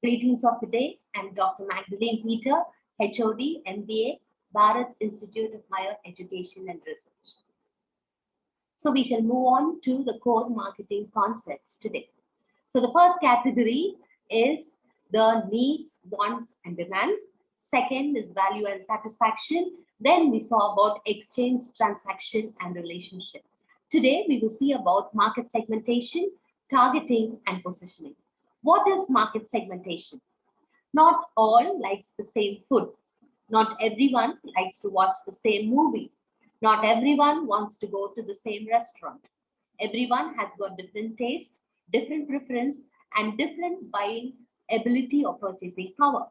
Greetings of the day. I'm Dr. Magdalene Peter, HOD, MBA, Bharat Institute of Higher Education and Research. So we shall move on to the core marketing concepts today. So the first category is the needs, wants, and demands. Second is value and satisfaction. Then we saw about exchange, transaction, and relationship. Today we will see about market segmentation, targeting, and positioning. What is market segmentation? Not all likes the same food. Not everyone likes to watch the same movie. Not everyone wants to go to the same restaurant. Everyone has got different taste, different preference, and different buying ability or purchasing power.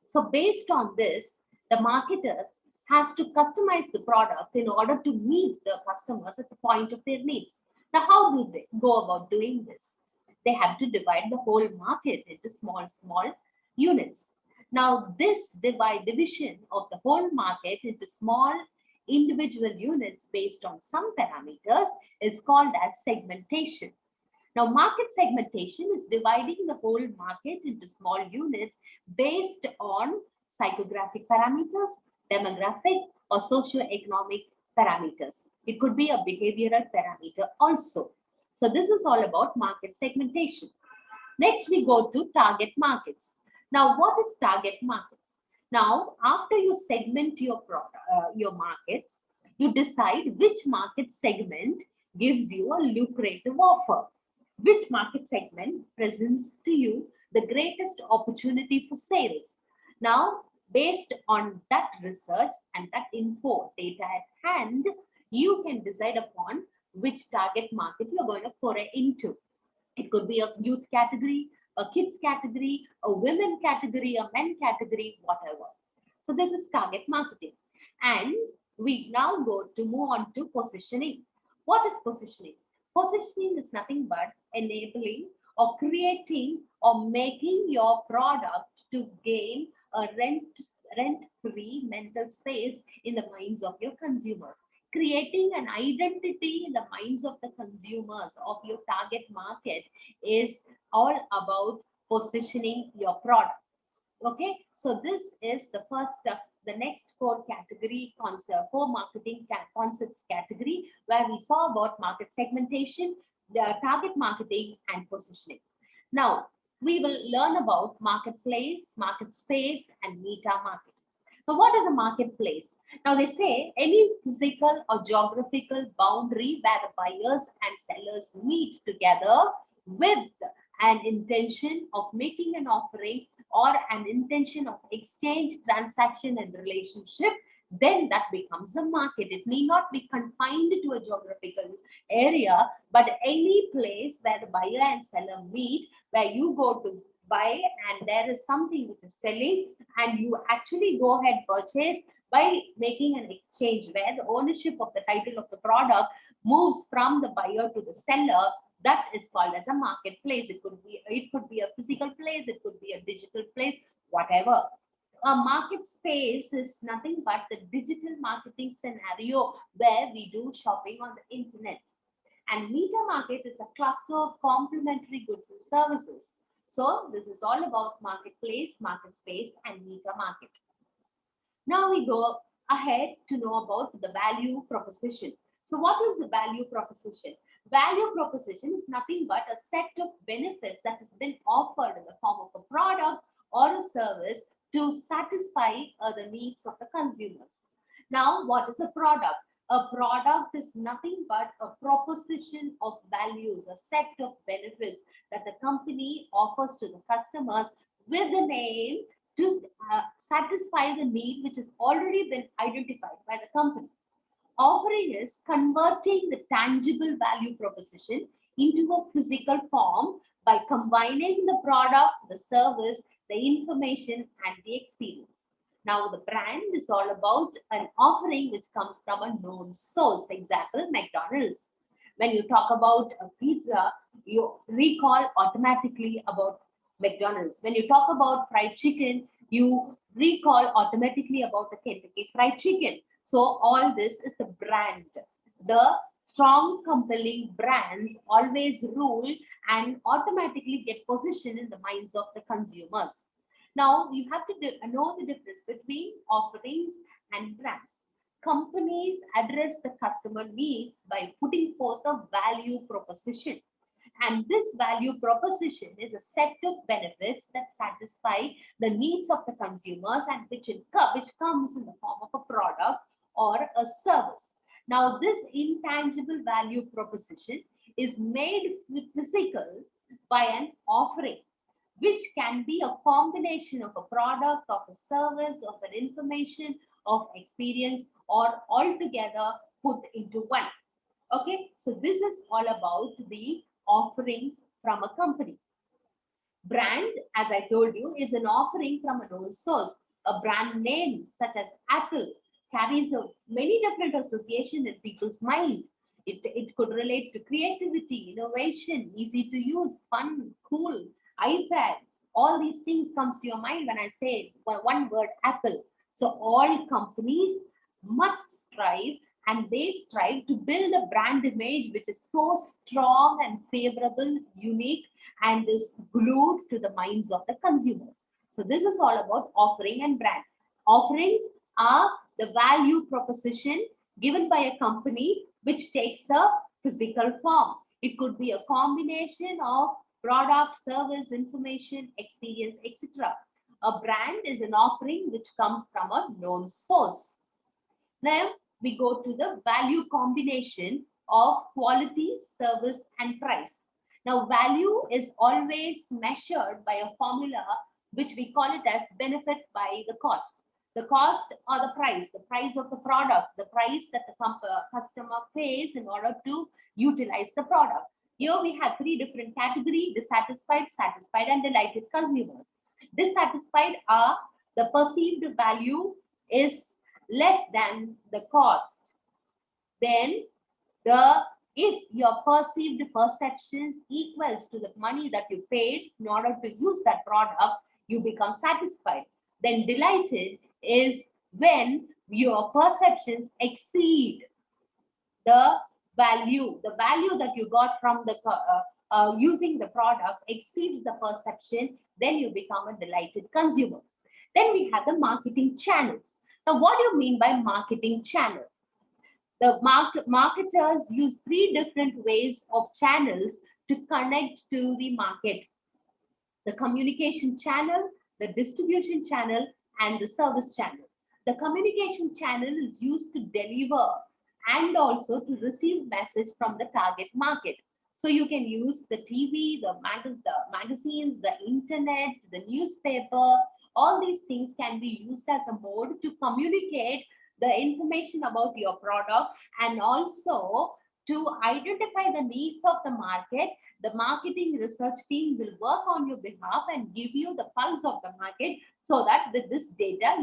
So based on this, the marketers has to customize the product in order to meet the customers at the point of their needs. Now, how do they go about doing this? They have to divide the whole market into small units. Now, this division of the whole market into small individual units based on some parameters is called as segmentation. Now, market segmentation is dividing the whole market into small units based on psychographic parameters, demographic, or socioeconomic parameters. It could be a behavioral parameter also. So this is all about market segmentation. Next, we go to target markets. Now, what is target markets? Now, after you segment your markets, you decide which market segment gives you a lucrative offer. Which market segment presents to you the greatest opportunity for sales? Now, based on that research and that info data at hand, you can decide upon which target market you're going to foray into. It could be a youth category, a kids category, a women category, a men category, whatever. So this is target marketing. And we now go to move on to positioning. What is positioning? Positioning is nothing but enabling or creating or making your product to gain a rent-free mental space in the minds of your consumers. Creating an identity in the minds of the consumers of your target market is all about positioning your product. Okay, so this is the first step. The next core category concept, core marketing concepts category, where we saw about market segmentation, the target marketing, and positioning. Now, we will learn about marketplace, market space, and meta markets. Now, what is a marketplace? Now, they say any physical or geographical boundary where the buyers and sellers meet together with an intention of making an offering or an intention of exchange, transaction, and relationship, then that becomes a market. It need not be confined to a geographical area, but any place where the buyer and seller meet, where you go to buy and there is something which is selling and you actually go ahead purchase by making an exchange where the ownership of the title of the product moves from the buyer to the seller. That is called as a marketplace. It could be a physical place, it could be a digital place, whatever. A market space is nothing but the digital marketing scenario where we do shopping on the internet. And meta market is a cluster of complementary goods and services. So this is all about marketplace, market space, and meta market. Now we go ahead to know about the value proposition. So what is the value proposition? Value proposition is nothing but a set of benefits that has been offered in the form of a product or a service to satisfy the needs of the consumers. Now, what is a product? A product is nothing but a proposition of values, a set of benefits that the company offers to the customers with an aim to satisfy the need which has already been identified by the company. Offering is converting the tangible value proposition into a physical form by combining the product, the service, the information, and the experience. Now, the brand is all about an offering which comes from a known source. Example, McDonald's. When you talk about a pizza, you recall automatically about McDonald's. When you talk about fried chicken, you recall automatically about the Kentucky Fried Chicken. So all this is the brand, the Strong, compelling brands always rule and automatically get position in the minds of the consumers. Now, you have to know the difference between offerings and brands. Companies address the customer needs by putting forth a value proposition. And this value proposition is a set of benefits that satisfy the needs of the consumers and which comes in the form of a product or a service. Now, this intangible value proposition is made physical by an offering, which can be a combination of a product, of a service, of an information, of experience, or altogether put into one. Okay, so this is all about the offerings from a company. Brand, as I told you, is an offering from a known source. A brand name such as Apple carries many different associations in people's mind. It could relate to creativity, innovation, easy to use, fun, cool, iPad. All these things comes to your mind when I say one word, Apple. So all companies must strive, and they strive to build a brand image which is so strong and favorable, unique, and is glued to the minds of the consumers. So this is all about offering and brand. Offerings are the value proposition given by a company which takes a physical form. It could be a combination of product, service, information, experience, etc. A brand is an offering which comes from a known source. Now we go to the value combination of quality, service, and price. Now, value is always measured by a formula which we call it as benefit by the cost. The cost or the price of the product, the price that the customer pays in order to utilize the product. Here we have three different categories: dissatisfied, satisfied, and delighted consumers. Dissatisfied are the perceived value is less than the cost. Then if your perceived perceptions equals to the money that you paid in order to use that product, you become satisfied. Then delighted is when your perceptions exceed the value that you got from the using the product exceeds the perception, then you become a delighted consumer. Then we have the marketing channels. Now, what do you mean by marketing channel? The marketers use three different ways of channels to connect to the market: the communication channel, the distribution channel, and the service channel. The communication channel is used to deliver and also to receive message from the target market. So you can use the TV, the magazines, the internet, the newspaper. All these things can be used as a mode to communicate the information about your product and also to identify the needs of the market. The marketing research team will work on your behalf and give you the pulse of the market, so that with this data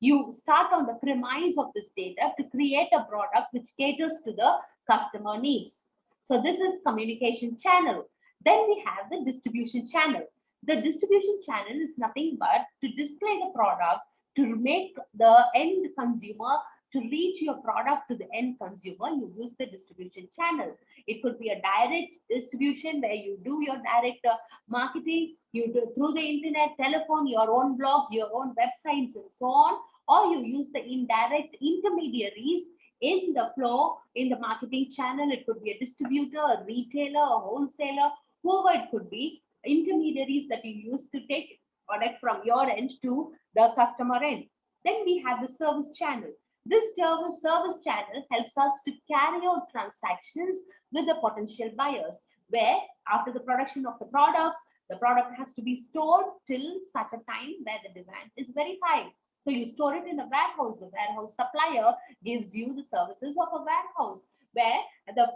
you start on the premise of this data to create a product which caters to the customer needs. So this is communication channel. Then we have the distribution channel. The distribution channel is nothing but to display the product, to make the end consumer, to reach your product to the end consumer. You use the distribution channel. It could be a direct distribution where you do your direct marketing, you do through the internet, telephone, your own blogs, your own websites, and so on. Or you use the indirect intermediaries in the flow, in the marketing channel. It could be a distributor, a retailer, a wholesaler, whoever it could be, intermediaries that you use to take product from your end to the customer end. Then we have the service channel. This service channel helps us to carry out transactions with the potential buyers, where after the production of the product has to be stored till such a time where the demand is very high. So you store it in a warehouse. The warehouse supplier gives you the services of a warehouse, where the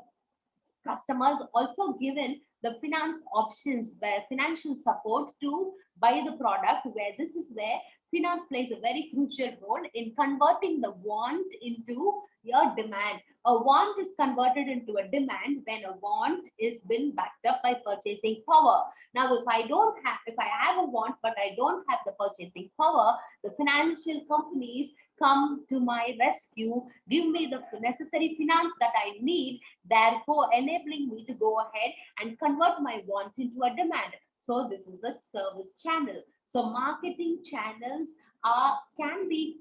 customers also given the finance options, where financial support to buy the product, where this is where finance plays a very crucial role in converting the want into your demand. A want is converted into a demand when a want is been backed up by purchasing power. Now, if I have a want but I don't have the purchasing power, the financial companies come to my rescue, give me the necessary finance that I need, therefore enabling me to go ahead and convert my want into a demand. So this is a service channel. So marketing channels can be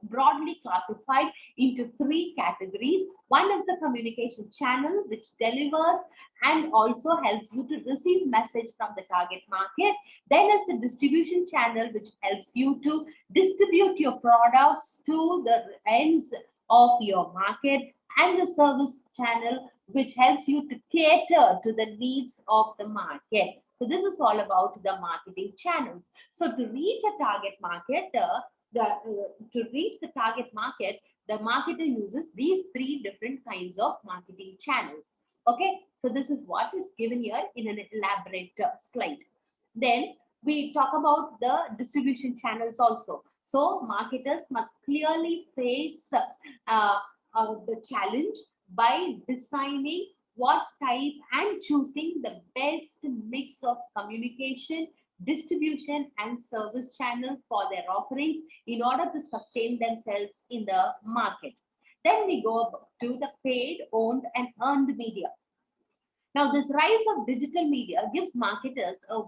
broadly classified into three categories. One is the communication channel, which delivers and also helps you to receive message from the target market. Then is the distribution channel, which helps you to distribute your products to the ends of your market, and the service channel, which helps you to cater to the needs of the market. So this is all about the marketing channels. So to reach a target market, to reach the target market, the marketer uses these three different kinds of marketing channels. Okay, so this is what is given here in an elaborate slide. Then we talk about the distribution channels also. So marketers must clearly face the challenge by designing what type and choosing the best mix of communication, distribution, and service channel for their offerings in order to sustain themselves in the market. Then we go to the paid, owned, and earned media. Now, this rise of digital media gives marketers a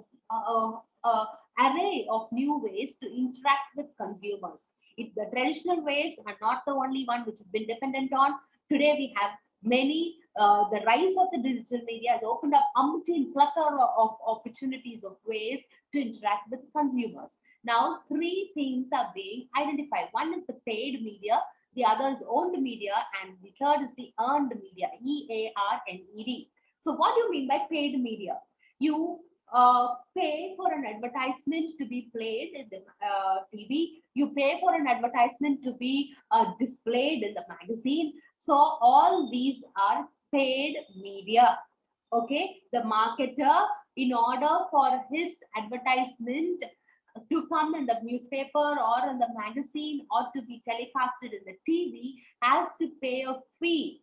array of new ways to interact with consumers. The traditional ways are not the only one which has been dependent on. Today, we have many. The rise of the digital media has opened up umpteen plethora of opportunities of ways to interact with consumers. Now, three things are being identified. One is the paid media, the other is owned media, and the third is the earned media, EARNED. So what do you mean by paid media? You pay for an advertisement to be played in the TV. You pay for an advertisement to be displayed in the magazine. So all these are paid media. Okay, the marketer, in order for his advertisement to come in the newspaper or in the magazine or to be telecasted in the TV, has to pay a fee,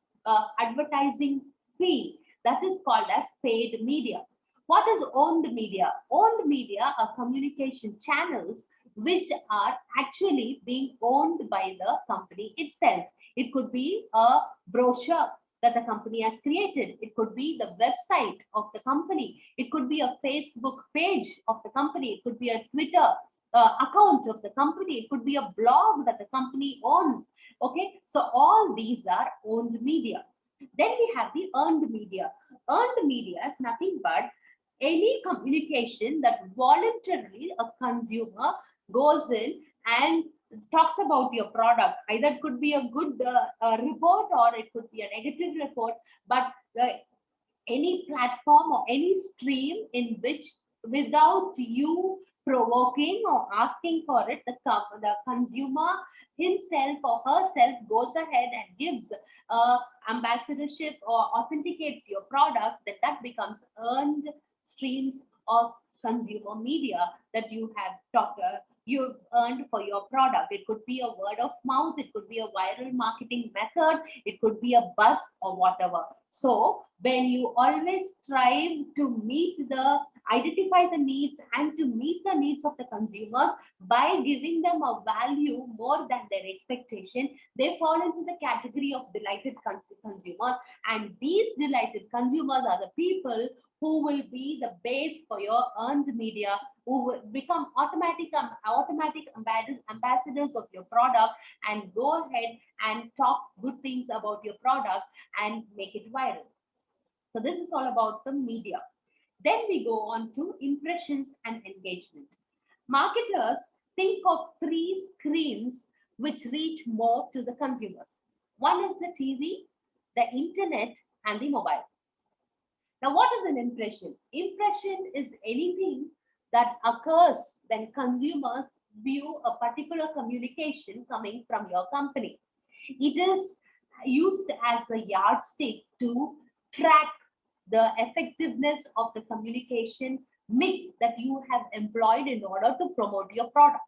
advertising fee. That is called as paid media. What is owned media? Owned media are communication channels which are actually being owned by the company itself. It could be a brochure that the company has created. It could be the website of the company. It could be a Facebook page of the company. It could be a Twitter account of the company. It could be a blog that the company owns. Okay, so all these are owned media. Then we have the earned media. Earned media is nothing but any communication that voluntarily a consumer goes in and talks about your product. Either it could be a good report or it could be a negative report, but any platform or any stream in which, without you provoking or asking for it, the consumer himself or herself goes ahead and gives ambassadorship or authenticates your product, that becomes earned streams of consumer media that you've earned for your product. It could be a word of mouth, it could be a viral marketing method, it could be a buzz or whatever. So when you always strive to identify the needs and to meet the needs of the consumers by giving them a value more than their expectation, they fall into the category of delighted consumers. And these delighted consumers are the people who will be the base for your earned media, who will become automatic ambassadors of your product and go ahead and talk good things about your product and make it viral. So this is all about the media. Then we go on to impressions and engagement. Marketers think of three screens which reach more to the consumers. One is the TV, the internet, and the mobile. Now, what is an impression? Impression is anything that occurs when consumers view a particular communication coming from your company. It is used as a yardstick to track the effectiveness of the communication mix that you have employed in order to promote your product.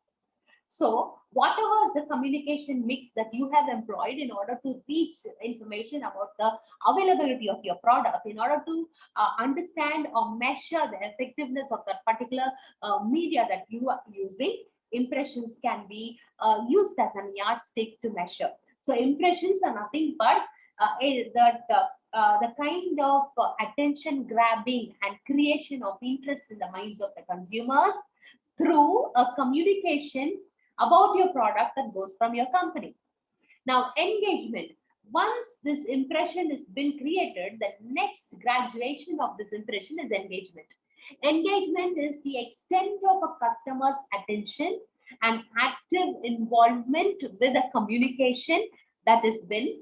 So whatever is the communication mix that you have employed in order to reach information about the availability of your product, in order to understand or measure the effectiveness of that particular media that you are using, impressions can be used as an yardstick to measure. So impressions are nothing but the kind of attention grabbing and creation of interest in the minds of the consumers through a communication about your product that goes from your company. Now, engagement. Once this impression has been created, the next graduation of this impression is engagement. Engagement is the extent of a customer's attention and active involvement with a communication that has been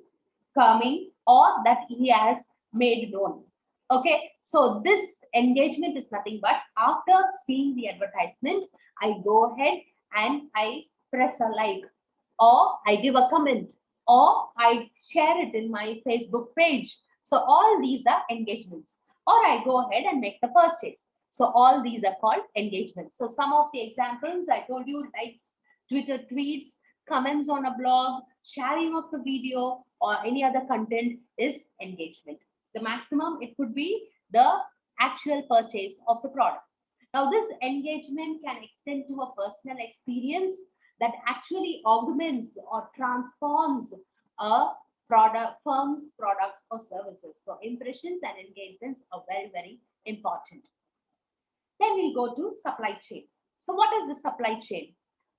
coming or that he has made known. Okay, so this engagement is nothing but after seeing the advertisement, I go ahead and I press a like, or I give a comment, or I share it in my Facebook page. So all these are engagements, or I go ahead and make the purchase. So all these are called engagements. So some of the examples I told you, likes, Twitter tweets, comments on a blog, sharing of the video, or any other content is engagement. The maximum, it could be the actual purchase of the product. Now, this engagement can extend to a personal experience that actually augments or transforms a product, firm's products or services. So impressions and engagements are very, very important. Then we'll go to supply chain. So what is the supply chain?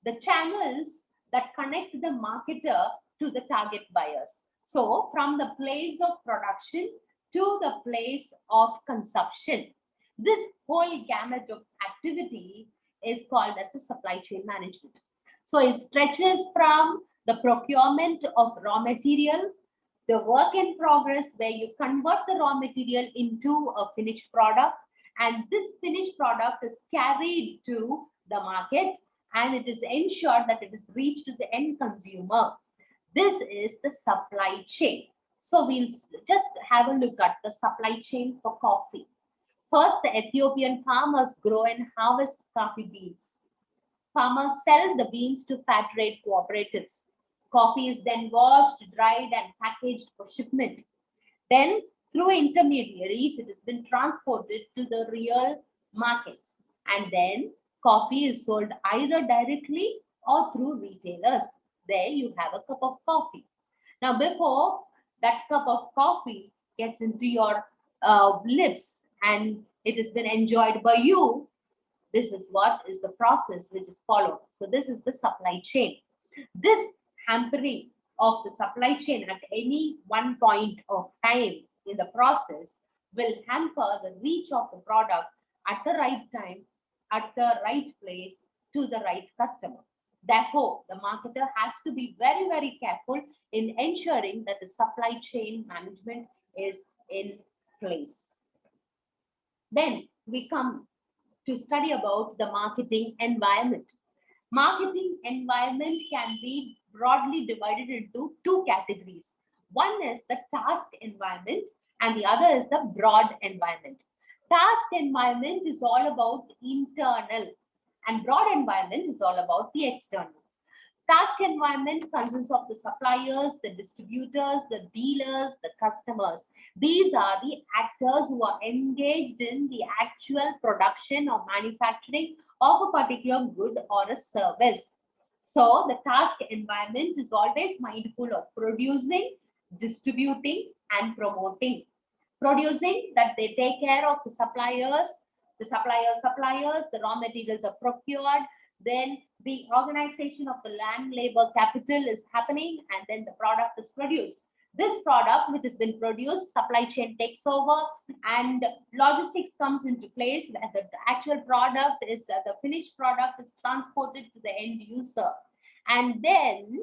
The channels that connect the marketer to the target buyers. So from the place of production to the place of consumption, this whole gamut of activity is called as a supply chain management. So it stretches from the procurement of raw material, the work in progress where you convert the raw material into a finished product, and this finished product is carried to the market and it is ensured that it is reached to the end consumer. This is the supply chain. So we'll just have a look at the supply chain for coffee. First, the Ethiopian farmers grow and harvest coffee beans. Farmers sell the beans to fair trade cooperatives. Coffee is then washed, dried, and packaged for shipment. Then, through intermediaries, it has been transported to the real markets. And then, coffee is sold either directly or through retailers. There you have a cup of coffee. Now, before that cup of coffee gets into your lips and it has been enjoyed by you, this is what is the process which is followed. So this is the supply chain. This hampering of the supply chain at any one point of time in the process will hamper the reach of the product at the right time, at the right place, to the right customer. Therefore, the marketer has to be very, very careful in ensuring that the supply chain management is in place. Then we come to study about the marketing environment. Marketing environment can be broadly divided into two categories. One is the task environment and the other is the broad environment. Task environment is all about internal and broad environment is all about the external. Task environment consists of the suppliers, the distributors, the dealers, the customers. These are the actors who are engaged in the actual production or manufacturing of a particular good or a service. So the task environment is always mindful of producing, distributing, and promoting. Producing, that they take care of the suppliers, the raw materials are procured, then the organization of the land, labor, capital is happening, and then the product is produced. This product which has been produced, supply chain takes over and logistics comes into place. The actual product is, the finished product is transported to the end user. And then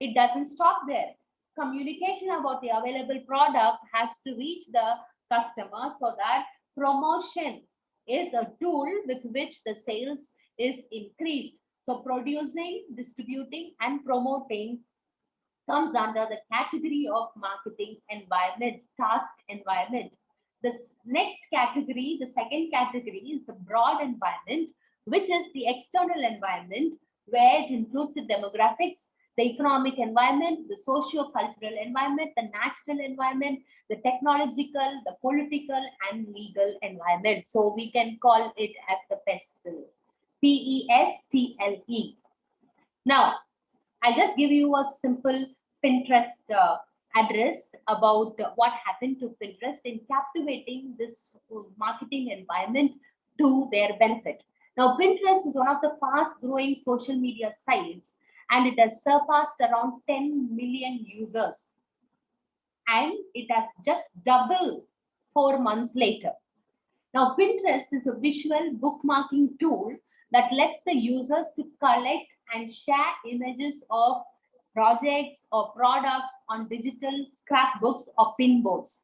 it doesn't stop there. Communication about the available product has to reach the customer so that promotion is a tool with which the sales is increased. So producing, distributing, and promoting comes under the category of marketing environment, task environment. This next category, the second category, is the broad environment, which is the external environment, where it includes the demographics, the economic environment, the socio-cultural environment, the natural environment, the technological, the political, and legal environment. So we can call it as the PESTLE. PESTLE. Now, I'll just give you a simple Pinterest address about what happened to Pinterest in captivating this marketing environment to their benefit. Now, Pinterest is one of the fast growing social media sites, and it has surpassed around 10 million users. And it has just doubled 4 months later. Now, Pinterest is a visual bookmarking tool that lets the users to collect and share images of projects or products on digital scrapbooks or pinboards.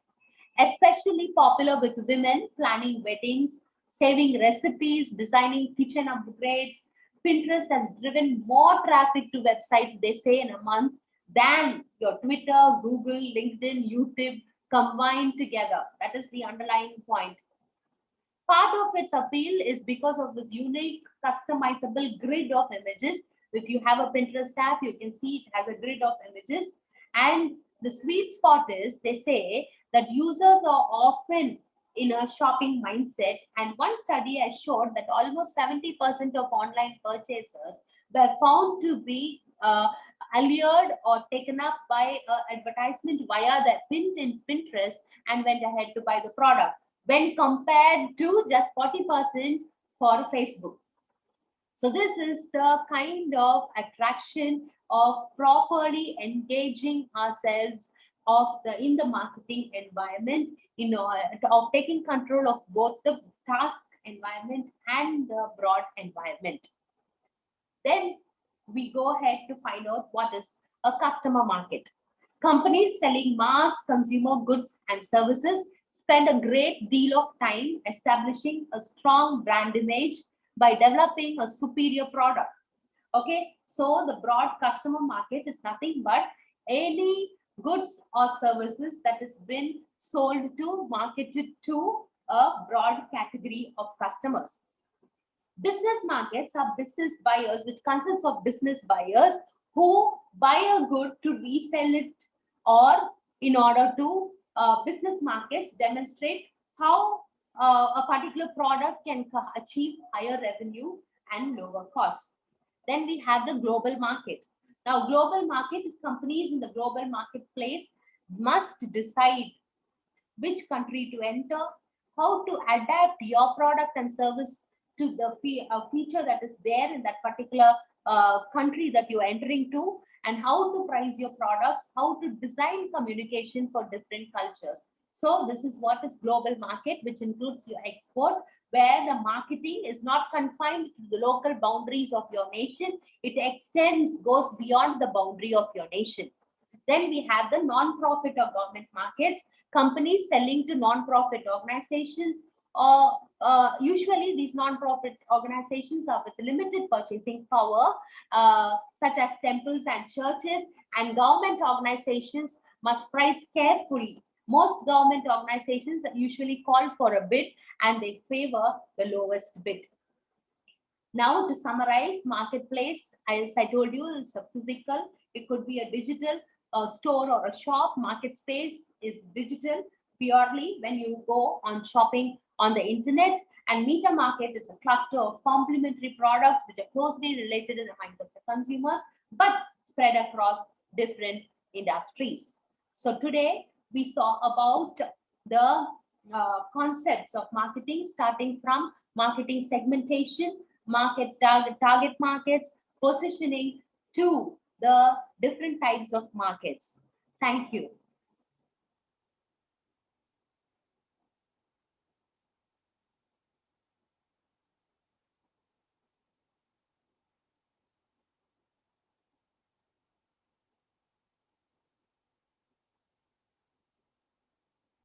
Especially popular with women planning weddings, saving recipes, designing kitchen upgrades. Pinterest has driven more traffic to websites, they say, in a month than your Twitter, Google, LinkedIn, YouTube combined together. That is the underlying point. Part of its appeal is because of this unique customizable grid of images. If you have a Pinterest app, you can see it has a grid of images. And the sweet spot is, they say, that users are often in a shopping mindset. And one study has showed that almost 70% of online purchasers were found to be allured or taken up by advertisement via their Pinterest and went ahead to buy the product, when compared to just 40% for Facebook. So this is the kind of attraction of properly engaging ourselves in the marketing environment, of taking control of both the task environment and the broad environment. Then we go ahead to find out what is a customer market. Companies selling mass consumer goods and services spend a great deal of time establishing a strong brand image by developing a superior product. Okay, so the broad customer market is nothing but any goods or services that has been sold to, marketed to a broad category of customers. Business markets are business buyers, which consists of business buyers who buy a good to resell it, or in order to business markets demonstrate how a particular product can achieve higher revenue and lower costs. Then we have the global market. Now, global market, companies in the global marketplace must decide which country to enter, how to adapt your product and service to the feature that is there in that particular country that you're entering to, and how to price your products, how to design communication for different cultures. So this is what is global market, which includes your export, where the marketing is not confined to the local boundaries of your nation. It extends, goes beyond the boundary of your nation. Then we have the non-profit or government markets, companies selling to non-profit organizations, or usually these non-profit organizations are with limited purchasing power, such as temples and churches, and government organizations must price carefully. Most government organizations usually call for a bid and they favor the lowest bid. Now, to summarize, marketplace, as I told you, is a physical, it could be a digital store or a shop. Market space is digital purely when you go on shopping on the internet. And meter market is a cluster of complementary products which are closely related in the minds of the consumers, but spread across different industries. So today we saw about the concepts of marketing, starting from marketing segmentation, market target markets, positioning, to the different types of markets. Thank you.